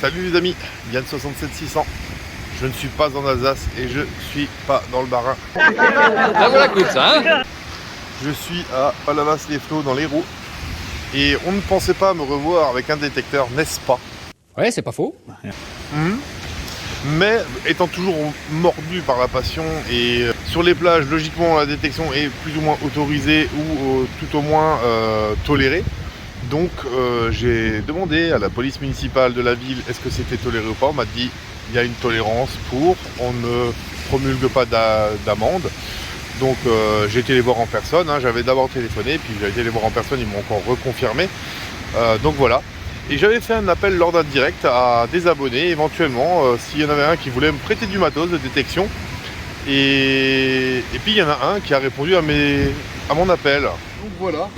Salut les amis, Yann 67600. Je ne suis pas en Alsace et je suis pas dans le Bas-Rhin. Ça vaut la coûte ça, hein? Je suis à Palavas-les-Flots dans l'Hérault et on ne pensait pas me revoir avec un détecteur, n'est-ce pas? Ouais, c'est pas faux. Mais étant toujours mordu par la passion et sur les plages, logiquement la détection est plus ou moins autorisée ou tout au moins tolérée. Donc j'ai demandé à la police municipale de la ville est-ce que c'était toléré ou pas. On m'a dit il y a une tolérance pour, on ne promulgue pas d'amende. Donc j'ai été les voir en personne, hein. J'avais d'abord téléphoné, puis j'ai été les voir en personne, ils m'ont encore reconfirmé. Donc voilà. Et j'avais fait un appel lors d'un direct à des abonnés, éventuellement, s'il y en avait un qui voulait me prêter du matos de détection. Et puis il y en a un qui a répondu à mon appel. Donc voilà,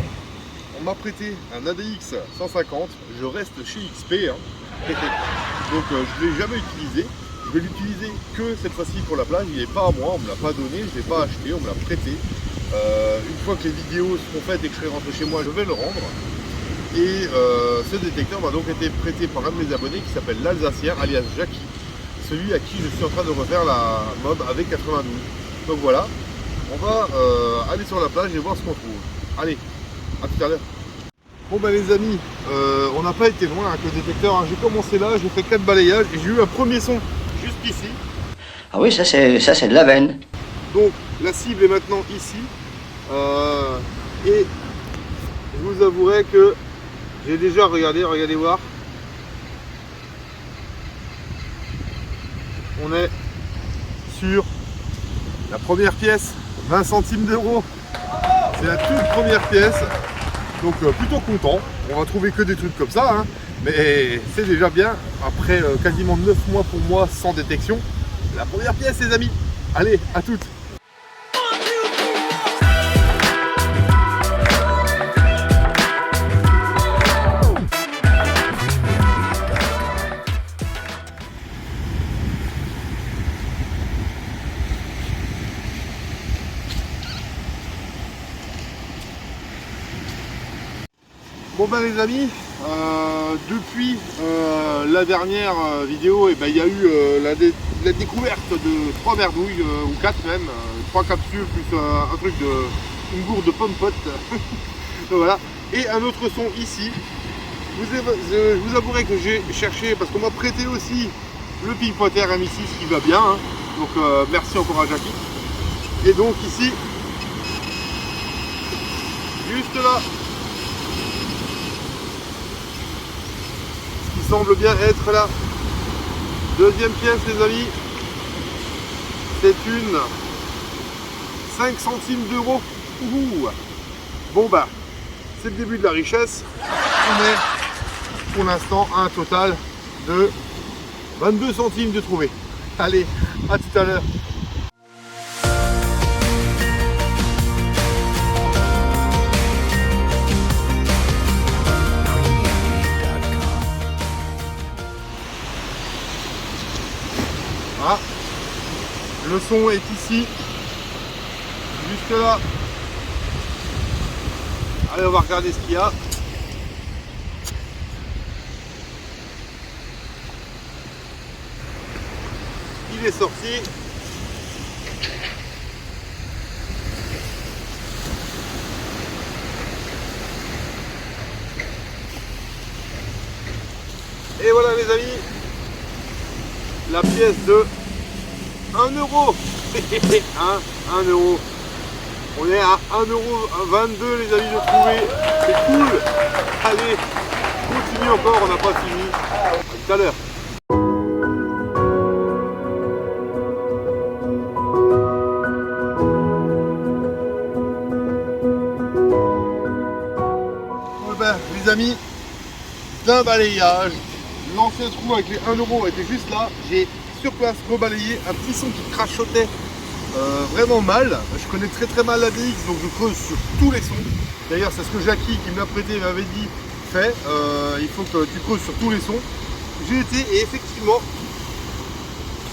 on m'a prêté un ADX 150, je reste chez XP. Hein. Donc je ne l'ai jamais utilisé. Je vais l'utiliser que cette fois-ci pour la plage. Il n'est pas à moi, on ne me l'a pas donné, je ne l'ai pas acheté, on me l'a prêté. Une fois que les vidéos seront faites et que je serai rentré chez moi, je vais le rendre. Et ce détecteur m'a donc été prêté par un de mes abonnés qui s'appelle l'Alsacien, alias Jackie, celui à qui je suis en train de refaire la mob avec 92. Donc voilà, on va aller sur la plage et voir ce qu'on trouve. Allez, à tout à l'heure. Bon ben les amis, on n'a pas été loin avec le détecteur, hein. J'ai commencé là, j'ai fait 4 balayages et j'ai eu un premier son juste ici. Ah oui, ça c'est de la veine. Donc la cible est maintenant ici. Et je vous avouerai que j'ai déjà regardé voir. On est sur la première pièce, 20 centimes d'euros. C'est la toute première pièce. Donc plutôt content. On va trouver que des trucs comme ça, hein. Mais c'est déjà bien. Après quasiment 9 mois pour moi sans détection. La première pièce les amis. Allez, à toutes. Bon ben les amis, depuis la dernière vidéo, et ben, il y a eu la découverte de 3 merdouilles, ou 4 même, 3 capsules plus un truc une gourde de pomme-pote. Donc voilà. Et un autre son ici. Je vous avouerai que j'ai cherché, parce qu'on m'a prêté aussi le Pink Potter M6 qui va bien, hein. Donc merci encore à Jackie. Et donc ici, juste là, semble bien être la deuxième pièce les amis, c'est une 5 centimes d'euros. Bon bah c'est le début de la richesse. On est pour l'instant à un total de 22 centimes de trouver. Allez, à tout à l'heure. Ah, le son est ici, juste là. Allez, on va regarder ce qu'il y a. Il est sorti. Et voilà les amis, la pièce de 1 euro. 1 euro. On est à 1,22 € les amis de trouver. C'est cool. Allez, continue encore, on n'a pas fini. À tout à l'heure. Bon ben les amis, d'un balayage. L'ancien trou avec les 1 euro était juste là. J'ai sur place rebalayé un petit son qui crachotait vraiment mal. Je connais très mal la DX, donc je creuse sur tous les sons. D'ailleurs c'est ce que Jackie qui me l'a prêté m'avait dit, fait, il faut que tu creuses sur tous les sons. J'ai été et effectivement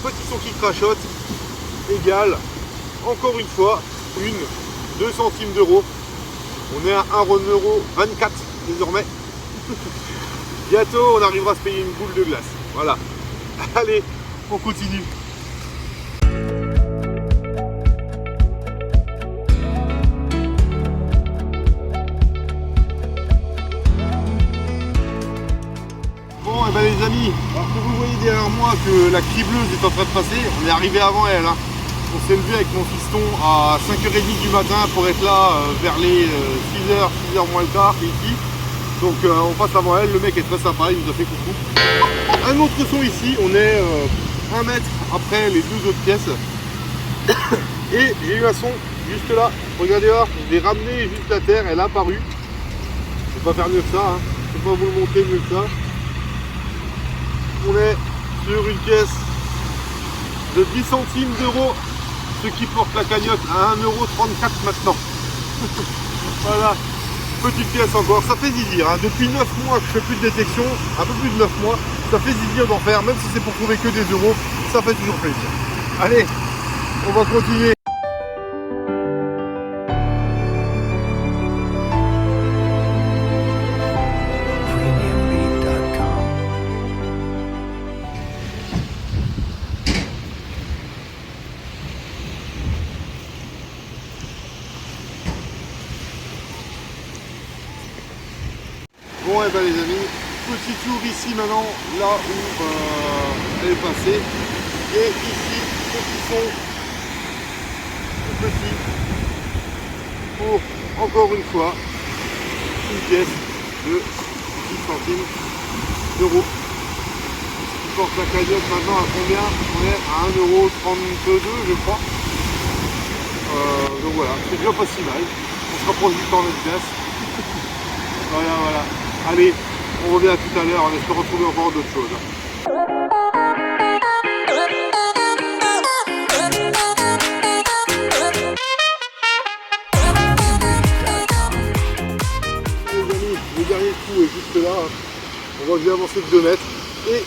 petit son qui crachote égale encore une fois 2 centimes d'euros. On est à 1,24 € désormais. Bientôt on arrivera à se payer une boule de glace. Voilà. Allez, on continue. Bon, et ben les amis, alors que vous voyez derrière moi que la cribleuse est en train de passer, on est arrivé avant elle. Hein. On s'est levé avec mon fiston à 5h30 du matin pour être là vers les 6h moins le quart ici. Donc on passe avant elle, le mec est très sympa, il nous a fait coucou. Un autre son ici, on est 1 mètre après les 2 autres pièces. Et j'ai eu un son juste là, regardez là, je l'ai ramené juste la terre, elle a apparu. Je ne vais pas faire mieux que ça, hein. Je ne vais pas vous le montrer mieux que ça. On est sur une pièce de 10 centimes d'euros, ce qui porte la cagnotte à 1,34 € maintenant. Voilà, petite pièce encore, ça fait zizir, hein. Depuis 9 mois que je fais plus de détection, un peu plus de 9 mois, ça fait zizir d'en faire, même si c'est pour trouver que des euros, ça fait toujours plaisir. Allez, on va continuer. Bon, et ben les amis, petit tour ici maintenant, là où elle est passée. Et ici, petit son tout petit pour encore une fois une pièce de 10 centimes d'euros. Ce qui porte la cagnotte maintenant à combien? On est à 1,32 € je crois. Donc voilà, c'est déjà pas si mal. On se rapproche du temps de pièce. Voilà, voilà. Allez, on revient à tout à l'heure, on espère retrouver encore d'autres choses. Les amis, le dernier trou est juste là. On va bien avancer de 2 mètres. Et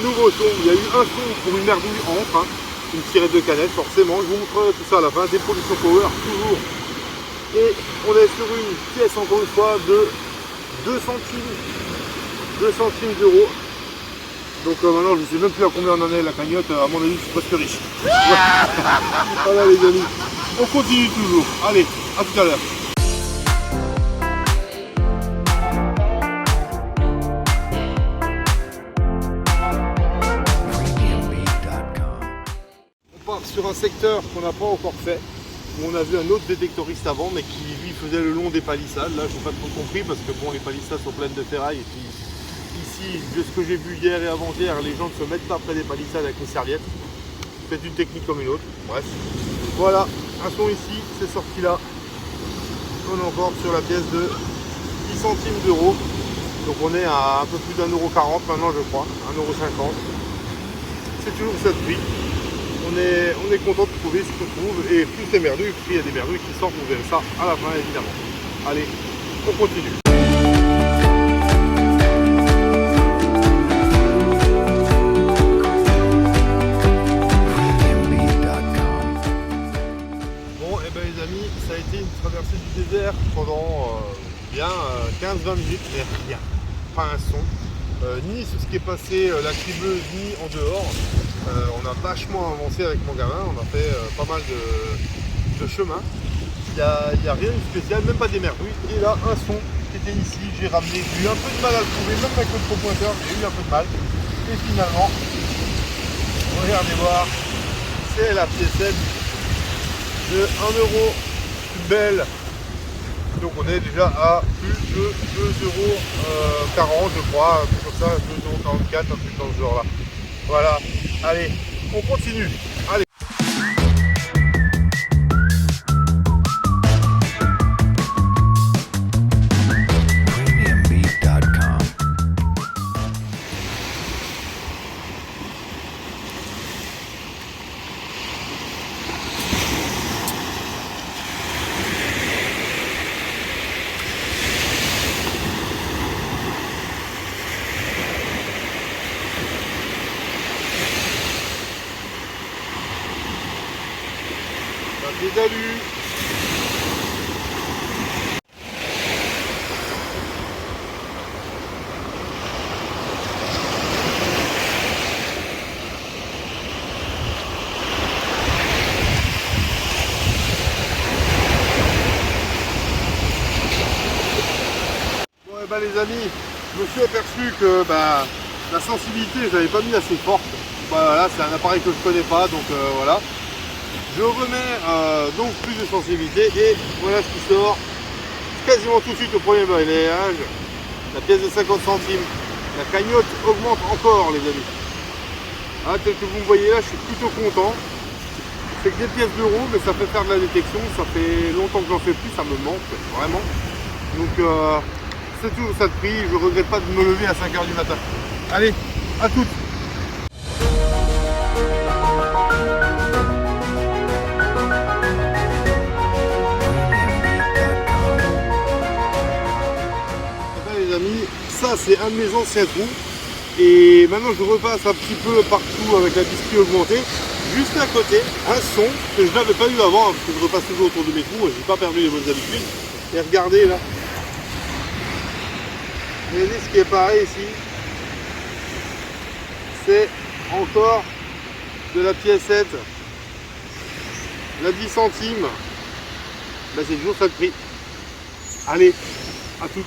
nouveau son, il y a eu un son pour une merdouille entre, hein. Une tirette de canette forcément. Je vous montrerai tout ça à la fin. Des productions power, toujours. Et on est sur une pièce encore une fois de 2 centimes d'euros. Donc maintenant je ne sais même plus à combien on en est la cagnotte, à mon avis je suis presque riche. Voilà les amis, on continue toujours. Allez, à tout à l'heure. On part sur un secteur qu'on n'a pas encore fait, où on a vu un autre détectoriste avant, mais qui lui faisait le long des palissades. Là, je n'ai pas trop compris parce que bon, les palissades sont pleines de ferraille. Et puis ici, de ce que j'ai vu hier et avant-hier, les gens ne se mettent pas près des palissades avec une serviette. C'est une technique comme une autre. Bref, voilà, un son ici, c'est sorti là. On est encore sur la pièce de 10 centimes d'euros. Donc on est à un peu plus d'1,40 € maintenant, je crois, 1,50 €. C'est toujours ça de prix. On est content de trouver ce qu'on trouve et plus les merdouilles, plus il y a des merdouilles qui sortent, vous verrez ça à la fin évidemment. Allez, on continue. Bon, et ben les amis, ça a été une traversée du désert pendant bien 15-20 minutes, mais rien, pas un son. Ni sur ce qui est passé la cribleuse, ni en dehors. On a vachement avancé avec mon gamin, on a fait pas mal de chemin. Il n'y a rien de spécial, même pas des merdouilles. Et là, un son qui était ici, j'ai ramené, j'ai eu un peu de mal à le trouver, même avec le trop pointeur, j'ai eu un peu de mal. Et finalement, regardez voir, c'est la piécette de 1 € belle. Donc on est déjà à plus de 2,40 € je crois, un truc comme ça, 2,44 €, un truc dans ce genre là. Voilà, allez, on continue. Allez. Salut. bah les amis, je me suis aperçu que la sensibilité, je l'avais pas mis assez forte. Voilà, c'est un appareil que je connais pas, donc voilà. Je remets donc plus de sensibilité et voilà ce qui sort quasiment tout de suite au premier balayage. La pièce de 50 centimes. La cagnotte augmente encore les amis. Ah, tel que vous me voyez là, je suis plutôt content. C'est que des pièces d'euros, mais ça fait faire de la détection. Ça fait longtemps que j'en fais plus, ça me manque vraiment. Donc c'est toujours ça de prix. Je regrette pas de me lever à 5 h du matin. Allez, à toutes. Les amis, ça c'est un de mes anciens trous et maintenant je repasse un petit peu partout avec la disque augmentée. Juste à côté, un son que je n'avais pas eu avant parce que je repasse toujours autour de mes trous et je n'ai pas perdu les bonnes habitudes. Et regardez là, regardez ce qui est pareil ici, c'est encore de la piécette, la 10 centimes, c'est toujours ça le prix. Allez, à toutes.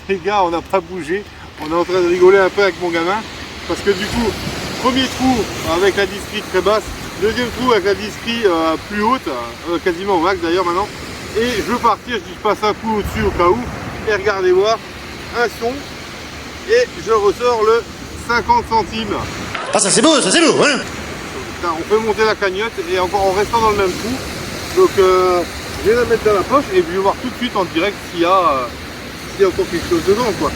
Les gars, on n'a pas bougé, on est en train de rigoler un peu avec mon gamin parce que du coup, premier trou avec la discrete très basse, deuxième trou avec la discrete plus haute, quasiment au max d'ailleurs maintenant, et je veux partir, je dis je passe un coup au-dessus au cas où, et regardez voir, un son, et je ressors le 50 centimes. Ah ça c'est beau, hein. On peut monter la cagnotte et encore en restant dans le même trou, donc je vais la mettre dans la poche et je vais voir tout de suite en direct s'il y a encore quelque chose dedans quoi.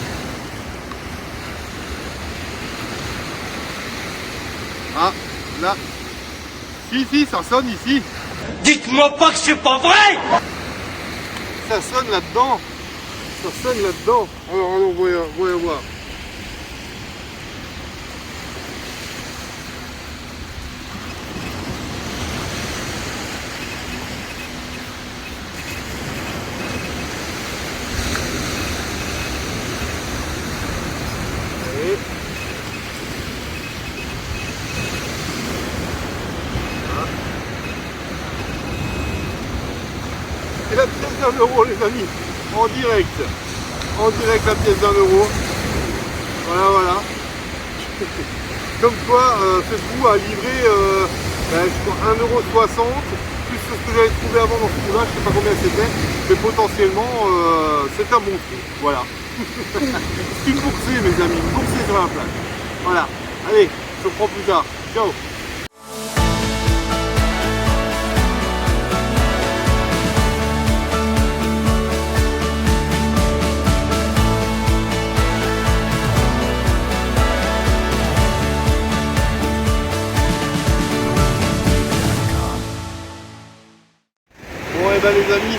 Ah là, si ça sonne ici. Dites-moi pas que c'est pas vrai. Ça sonne là-dedans. Alors voyons voir. Et la pièce d'1 euro les amis, en direct la pièce d'1 euro, voilà. Comme quoi ce trou a livré je crois 1,60 €, plus ce que j'avais trouvé avant dans ce trou là, je sais pas combien c'était, mais potentiellement c'est un bon trou, voilà. C'est une boursée mes amis, une boursée sur la plage, voilà, allez, je reprends plus tard, ciao. Les amis,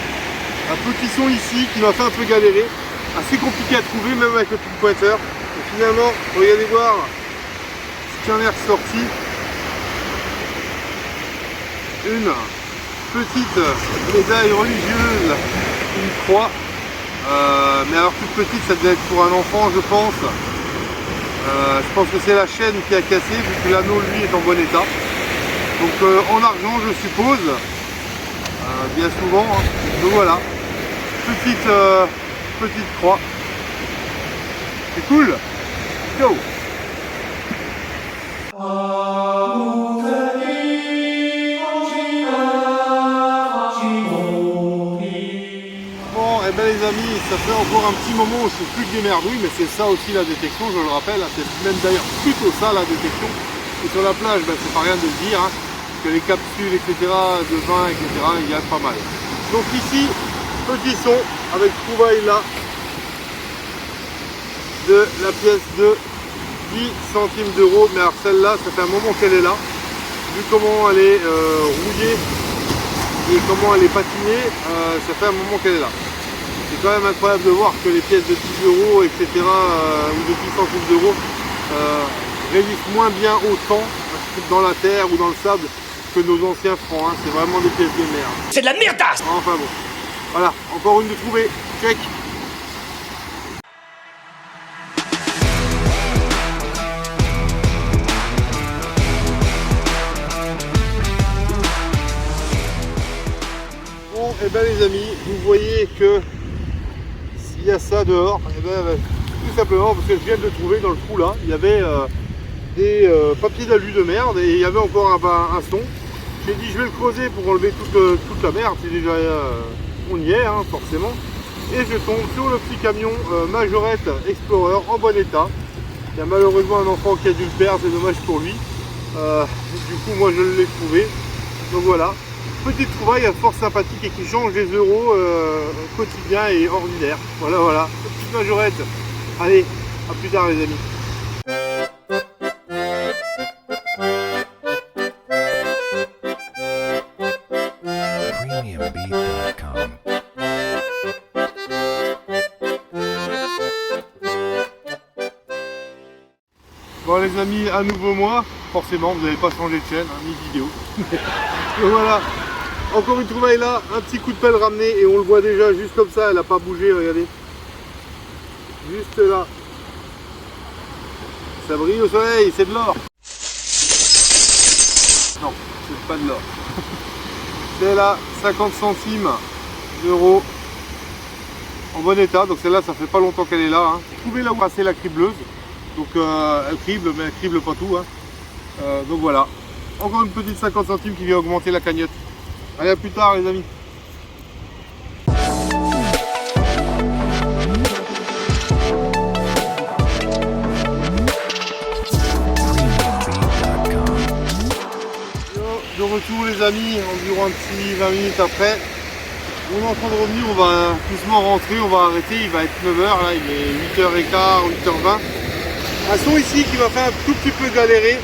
un petit son ici qui m'a fait un peu galérer, assez compliqué à trouver même avec le petit pointeur, et finalement regardez voir ce qui en est ressorti, une petite médaille religieuse, une croix, mais alors toute petite, ça devait être pour un enfant je pense. Je pense que c'est la chaîne qui a cassé vu que l'anneau lui est en bon état, donc en argent je suppose. Bien souvent, hein. Donc voilà, petite croix, c'est cool, ciao. Bon, et ben les amis, ça fait encore un petit moment où je suis plus que des merdouilles, mais c'est ça aussi la détection, je le rappelle, hein, c'est même d'ailleurs plutôt ça la détection. Et sur la plage, ben, c'est pas rien de le dire, hein. Que les capsules, etc., de vin, etc., il y a pas mal. Donc ici, petit son avec trouvaille là de la pièce de 10 centimes d'euros. Mais alors celle-là, ça fait un moment qu'elle est là. Vu comment elle est rouillée et comment elle est patinée, ça fait un moment qu'elle est là. C'est quand même incroyable de voir que les pièces de 10 euros, etc., ou de 10 centimes d'euros résistent moins bien au temps dans la terre ou dans le sable que nos anciens francs, hein. C'est vraiment des pièces de merde. C'est de la merdasse. Enfin bon, voilà, encore une de trouvée, check. et ben les amis, vous voyez que s'il y a ça dehors, et ben, tout simplement parce que je viens de le trouver dans le trou là, il y avait des papiers d'alu de merde et il y avait encore un son. J'ai dit je vais le creuser pour enlever toute la merde, c'est déjà on y est hein, forcément. Et je tombe sur le petit camion Majorette Explorer en bon état. Il y a malheureusement un enfant qui a dû le perdre, c'est dommage pour lui. Du coup moi je l'ai trouvé. Donc voilà, petite trouvaille fort sympathique et qui change les euros quotidiens et ordinaires. Voilà, petite Majorette. Allez, à plus tard les amis. premiumbeat.com. Bon les amis, à nouveau moi, forcément vous n'avez pas changé de chaîne, hein, ni de vidéo. Donc voilà, encore une trouvaille là, un petit coup de pelle ramené et on le voit déjà juste comme ça, elle n'a pas bougé, regardez. Juste là. Ça brille au soleil, c'est de l'or. Non, c'est pas de l'or. C'est là, 50 centimes d'euros en bon état, donc celle-là ça fait pas longtemps qu'elle est là. Hein. Vous pouvez la passer la cribleuse. Donc elle crible, mais elle crible pas tout. Hein. Donc voilà. Encore une petite 50 centimes qui vient augmenter la cagnotte. Allez, à plus tard les amis. De retour les amis, environ un petit 20 minutes après. On est en train de revenir, on va doucement rentrer, on va arrêter, il va être 9h, là il est 8h15, 8h20. Un son ici qui va faire un tout petit peu galérer.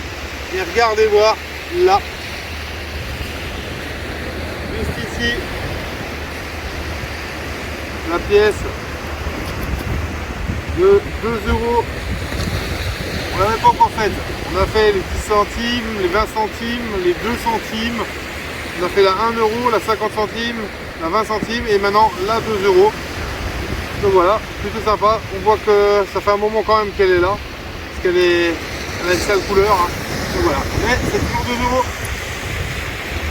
Et regardez voir là. Juste ici. La pièce de 2 euros. On l'a même pas encore faite. On a fait les 10 centimes, les 20 centimes, les 2 centimes. On a fait la 1 euro, la 50 centimes, la 20 centimes et maintenant la 2 euros. Donc voilà, plutôt sympa. On voit que ça fait un moment quand même qu'elle est là. Elle a une sale couleur, hein. Donc voilà, mais c'est toujours 2 euros.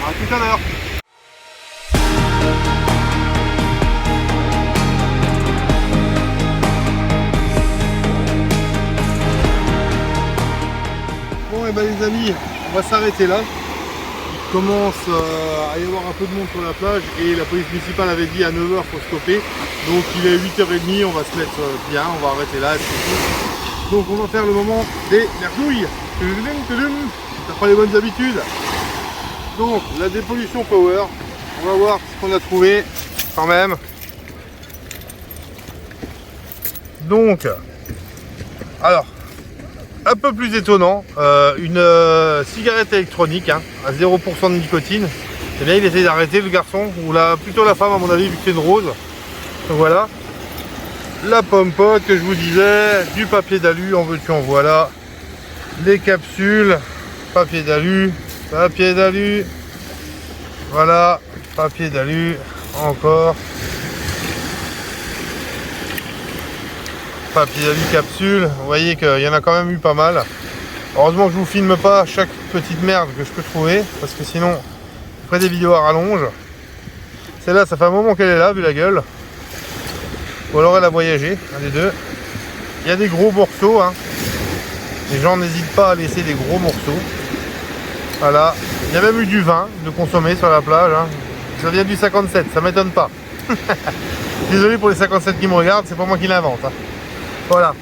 À tout à l'heure. Bon et ben les amis, on va s'arrêter là. Il commence à y avoir un peu de monde sur la plage et la police municipale avait dit à 9h faut stopper. Donc il est 8h30, on va se mettre bien, on va arrêter là. Donc on va faire le moment des merdouilles. T'as pas les bonnes habitudes. Donc la dépollution power. On va voir ce qu'on a trouvé quand même. Donc, alors, un peu plus étonnant, une cigarette électronique hein, à 0% de nicotine. Et bien il essaie d'arrêter le garçon, ou plutôt la femme à mon avis vu que c'est une rose. Donc voilà. La pomme pote que je vous disais, du papier d'alu, en veux-tu en voilà, les capsules, papier d'alu, voilà, papier d'alu, encore, papier d'alu capsule, vous voyez qu'il y en a quand même eu pas mal. Heureusement que je vous filme pas chaque petite merde que je peux trouver, parce que sinon, je ferai des vidéos à rallonge. Celle-là, ça fait un moment qu'elle est là, vu la gueule. Ou alors elle a voyagé, un des deux. Il y a des gros morceaux, hein. Les gens n'hésitent pas à laisser des gros morceaux. Voilà. Il y a même eu du vin de consommer sur la plage. Hein. Ça vient du 57, ça m'étonne pas. Désolé pour les 57 qui me regardent, c'est pas moi qui l'invente. Hein. Voilà.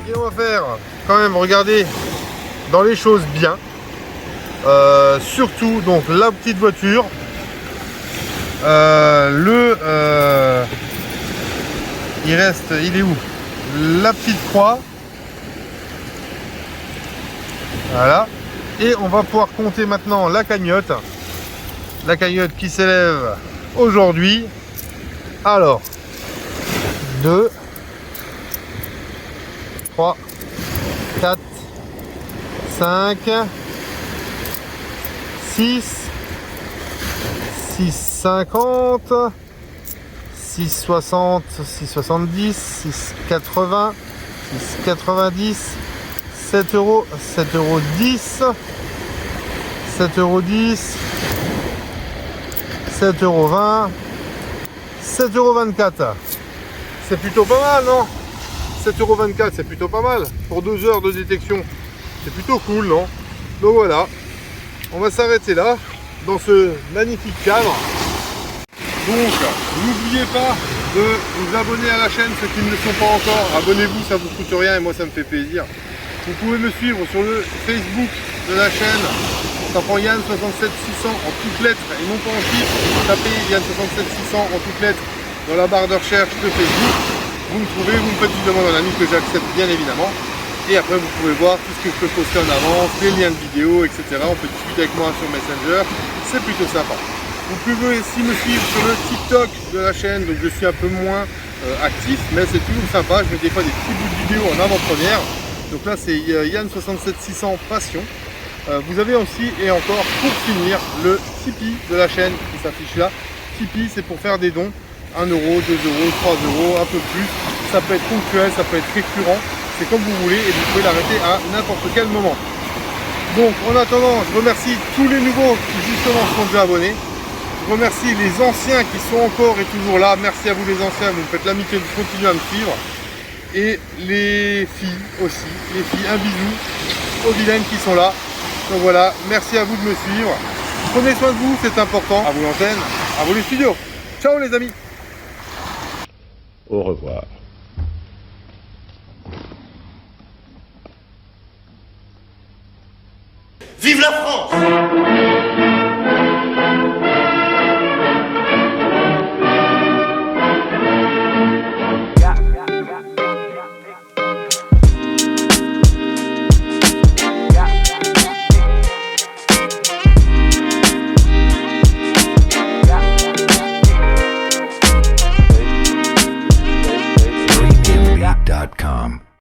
Et on va faire quand même regarder dans les choses bien. Surtout donc la petite voiture, il est où? La petite croix, voilà, et on va pouvoir compter maintenant la cagnotte qui s'élève aujourd'hui. Alors 2 3 4 5 6 6,50 6,60 6,70 6,80 6,90 7 euros, 7 euros 10, 7 euros 10, 7 euros 20, 7 euros 24. C'est plutôt pas mal, non? 7 euros 24, c'est plutôt pas mal pour 2 heures de détection. C'est plutôt cool, non? Donc voilà, on va s'arrêter là dans ce magnifique cadre. Donc n'oubliez pas de vous abonner à la chaîne, ceux qui ne le sont pas encore. Abonnez-vous, ça vous coûte rien et moi ça me fait plaisir. Vous pouvez me suivre sur le Facebook de la chaîne, tapant Yann67600 en toutes lettres et non pas en chiffres. Tapez Yann67600 en toutes lettres dans la barre de recherche de Facebook. Vous me trouvez, vous me faites une demande en ami que j'accepte bien évidemment. Et après vous pouvez voir tout ce que je peux poster en avance, les liens de vidéo, etc. On peut discuter avec moi sur Messenger, c'est plutôt sympa. Vous pouvez aussi me suivre sur le TikTok de la chaîne, donc je suis un peu moins actif, mais c'est toujours sympa. Je mets des fois des petits bouts de vidéo en avant-première. Donc là c'est Yann67600 Passion. Vous avez aussi, et encore pour finir, le Tipeee de la chaîne qui s'affiche là. Tipeee, c'est pour faire des dons, 1 euro, 2 euros, 3 euros, un peu plus. Ça peut être ponctuel, ça peut être récurrent, c'est comme vous voulez et vous pouvez l'arrêter à n'importe quel moment. Donc en attendant, je remercie tous les nouveaux qui justement sont déjà abonnés. Je remercie les anciens qui sont encore et toujours là. Merci à vous les anciens, vous me faites l'amitié de continuer à me suivre. Et les filles aussi, les filles, un bisou aux vilaines qui sont là. Donc voilà, merci à vous de me suivre. Prenez soin de vous, c'est important. À vous l'antenne, à vous les studios. Ciao les amis. Au revoir. Vive la France!